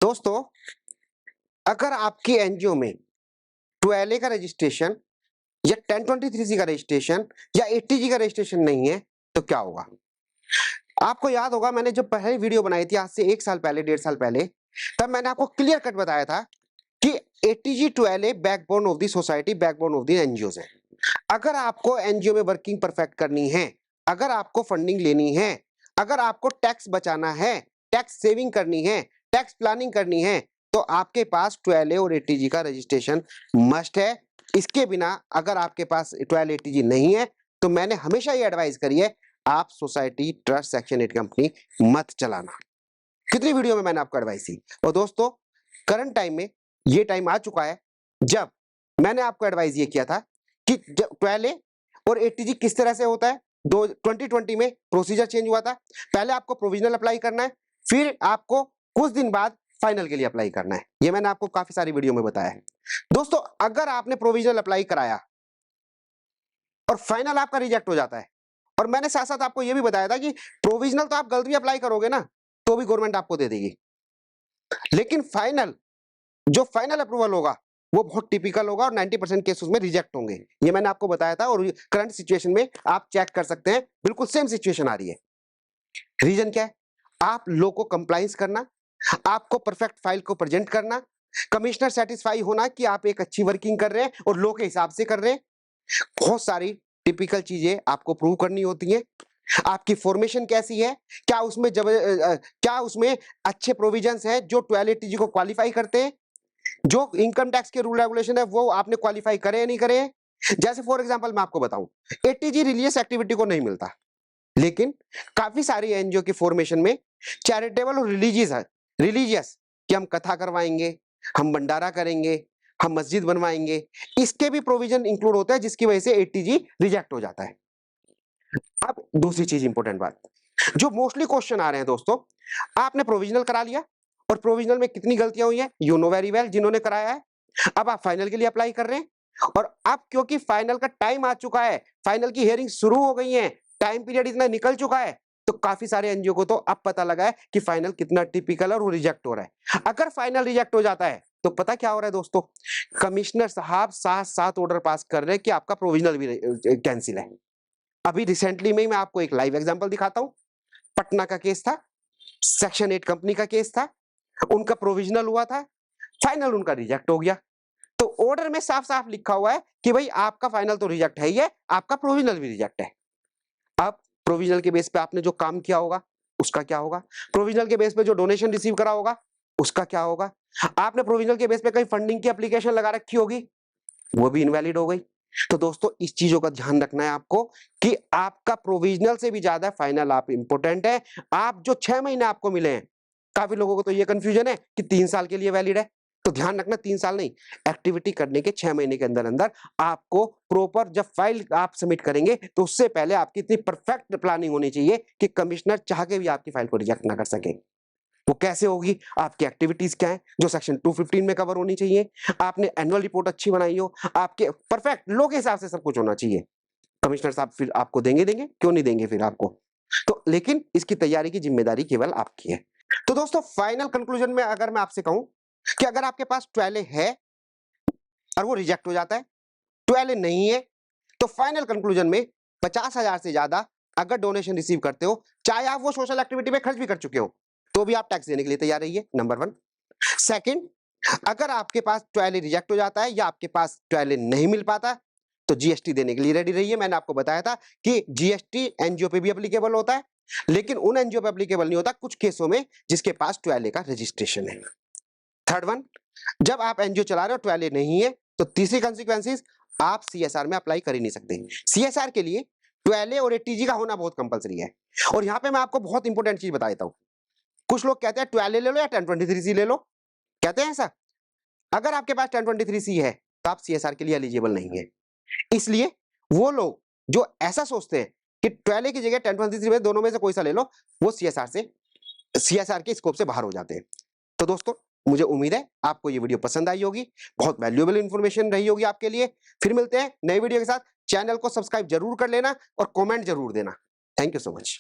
दोस्तों, अगर आपकी एनजीओ में 12A का रजिस्ट्रेशन या 1023C का रजिस्ट्रेशन या 80G का रजिस्ट्रेशन नहीं है तो क्या होगा? आपको याद होगा मैंने जब पहले वीडियो बनाई थी आज से 1 साल पहले, 1.5 साल पहले, तब मैंने आपको क्लियर कट बताया था कि 80G 12A backbone of the society, backbone of the NGOs है। अगर आपको एनजीओ में वर्किंग परफेक्ट करनी है, अगर आपको फंडिंग लेनी है, अगर आपको टैक्स बचाना है, टैक्स सेविंग करनी है, टैक्स प्लानिंग करनी है, तो आपके पास 12A और 80G का रजिस्ट्रेशन मस्ट है। इसके बिना अगर आपके पास 12 80G नहीं है तो मैंने हमेशा ये एडवाइस करी है, आप सोसाइटी ट्रस्ट सेक्शन 8 कंपनी मत चलाना। कितनी वीडियो में मैंने आपको एडवाइस दी। और दोस्तों, करंट टाइम में ये टाइम आ चुका है जब मैंने आपको एडवाइस ये किया था कि 12A और 80G किस तरह से होता है। 2020 में प्रोसीजर चेंज हुआ था। पहले आपको प्रोविजनल अप्लाई करना है, फिर आपको कुछ दिन बाद फाइनल के लिए अप्लाई करना है। ये मैंने आपको काफी सारी वीडियो में बताया है। दोस्तों, अगर आपने प्रोविजनल अप्लाई कराया और फाइनल आपका रिजेक्ट हो जाता है, और मैंने साथ साथ आपको यह भी बताया था कि प्रोविजनल तो आप गलत भी अप्लाई करोगे ना तो भी गवर्नमेंट आपको दे देगी, लेकिन फाइनल जो फाइनल अप्रूवल होगा वो बहुत टिपिकल होगा और 90% केस उसमें रिजेक्ट होंगे। ये मैंने आपको बताया था और करंट सिचुएशन में आप चेक कर सकते हैं, बिल्कुल सेम सिचुएशन आ रही है। रीजन क्या है? आप लो को कंप्लाइंस करना, आपको परफेक्ट फाइल को प्रेजेंट करना, कमिश्नर सेटिस्फाई होना कि आप एक अच्छी वर्किंग कर रहे हैं और लो के हिसाब से कर रहे हैं। बहुत सारी टिपिकल चीजें आपको प्रूव करनी होती हैं। आपकी फॉर्मेशन कैसी है, क्या उसमें क्या उसमें अच्छे प्रोविजंस हैं जो 12 80G को क्वालिफाई करते हैं, जो इनकम टैक्स के रूल रेगुलेशन है वो आपने क्वालिफाई करे या नहीं करे। जैसे फॉर एग्जांपल मैं आपको बताऊं, 80G रिलीजियस एक्टिविटी को नहीं मिलता, लेकिन काफी सारी एनजीओ की फॉर्मेशन में चैरिटेबल और रिलीजियस कि हम कथा करवाएंगे, हम भंडारा करेंगे, हम मस्जिद बनवाएंगे, इसके भी प्रोविजन इंक्लूड होता है, जिसकी वजह से 80G रिजेक्ट हो जाता है। अब दूसरी चीज इंपॉर्टेंट बात, जो मोस्टली क्वेश्चन आ रहे हैं दोस्तों, आपने प्रोविजनल करा लिया और प्रोविजनल में कितनी गलतियां हुई है यू नो वेरी वेल जिन्होंने कराया है। अब आप फाइनल के लिए अप्लाई कर रहे हैं और अब क्योंकि फाइनल का टाइम आ चुका है, फाइनल की हियरिंग शुरू हो गई है, टाइम पीरियड इतना निकल चुका है, तो काफी सारे एनजीओ को तो अब पता लगा है कि फाइनल कितना टिपिकल और वो रिजेक्ट हो रहा है। अगर फाइनल रिजेक्ट हो जाता है तो पता क्या हो रहा है दोस्तों, कमिश्नर साहब साथ साथ ऑर्डर पास कर रहे हैं कि आपका प्रोविजनल भी कैंसिल है। अभी रिसेंटली में ही मैं आपको एक लाइव एग्जांपल दिखाता हूं। पटना का केस था, सेक्शन 8 कंपनी का केस था, उनका प्रोविजनल हुआ था, फाइनल उनका रिजेक्ट हो गया। तो ऑर्डर में साफ साफ लिखा हुआ है कि भाई आपका फाइनल तो रिजेक्ट है ही है, आपका प्रोविजनल भी रिजेक्ट है। अब प्रोविजनल के बेस पे आपने जो काम किया होगा उसका क्या होगा, प्रोविजनल के बेस पे जो डोनेशन रिसीव करा होगा उसका क्या होगा, आपने प्रोविजनल के बेस पे कहीं फंडिंग की एप्लीकेशन लगा रखी होगी वो भी इनवैलिड हो गई। तो दोस्तों, इस चीजों का ध्यान रखना है आपको कि आपका प्रोविजनल से भी ज्यादा फाइनल आप इंपोर्टेंट है। आप जो 6 महीने आपको मिले हैं, काफी लोगों को तो ये कंफ्यूजन है कि 3 साल के लिए वैलिड है, तो ध्यान रखना 3 साल नहीं, एक्टिविटी करने के 6 महीने के अंदर अंदर आपको प्रॉपर जब फाइल आप सबमिट करेंगे तो उससे पहले आपकी इतनी परफेक्ट प्लानिंग होनी चाहिए कि कमिश्नर चाह के भी आपकी फाइल को रिजेक्ट ना कर सके। वो कैसे होगी, आपकी एक्टिविटीज क्या है जो सेक्शन 215 में कवर होनी चाहिए, आपने एनुअल रिपोर्ट अच्छी बनाई हो, आपके परफेक्ट लो के हिसाब से सब कुछ होना चाहिए। कमिश्नर साहब फिर आपको देंगे क्यों नहीं देंगे फिर आपको, तो लेकिन इसकी तैयारी की जिम्मेदारी केवल आपकी है। तो दोस्तों, फाइनल कंक्लूजन में अगर मैं आपसे कहूं कि अगर आपके पास 12A है और वो रिजेक्ट हो जाता है, 12A नहीं है, तो फाइनल कंक्लूजन में 50,000 से ज्यादा अगर डोनेशन रिसीव करते हो, चाहे आप वो सोशल एक्टिविटी में खर्च भी कर चुके हो, तो भी आप टैक्स देने के लिए तैयार रहिए, नंबर 1। सेकंड, अगर आपके पास 12A रिजेक्ट हो जाता है या आपके पास 12A नहीं मिल पाता तो जीएसटी देने के लिए रेडी रहिए। मैंने आपको बताया था कि जीएसटी एनजीओ पे भी एप्लीकेबल होता है, लेकिन उन एनजीओ पे एप्लीकेबल नहीं होता कुछ केसों में जिसके पास 12A का रजिस्ट्रेशन है। थर्ड वन, जब आप एनजीओ चला रहे हो 12A नहीं है तो तीसरी कॉन्सिक्वेंसेस, आप सीएसआर में अप्लाई कर ही नहीं सकते। सीएसआर के लिए 12A और 80G का होना बहुत कंपलसरी है। और यहां पे मैं आपको बहुत इंपॉर्टेंट चीज बता देता हूं, कुछ लोग कहते हैं 12A ले लो या 1023C ले लो, कहते हैं ऐसा। अगर आपके पास 1023C है तो आप सीएसआर के लिए एलिजिबल नहीं है। इसलिए वो लोग जो ऐसा सोचते हैं कि 12A की जगह 1023 में दोनों में से कोई सा ले लो, वो सीएसआर के स्कोप से बाहर हो जाते हैं। तो दोस्तों, मुझे उम्मीद है आपको ये वीडियो पसंद आई होगी, बहुत वैल्यूएबल इंफॉर्मेशन रही होगी आपके लिए। फिर मिलते हैं नई वीडियो के साथ। चैनल को सब्सक्राइब जरूर कर लेना और कमेंट जरूर देना। Thank you so much.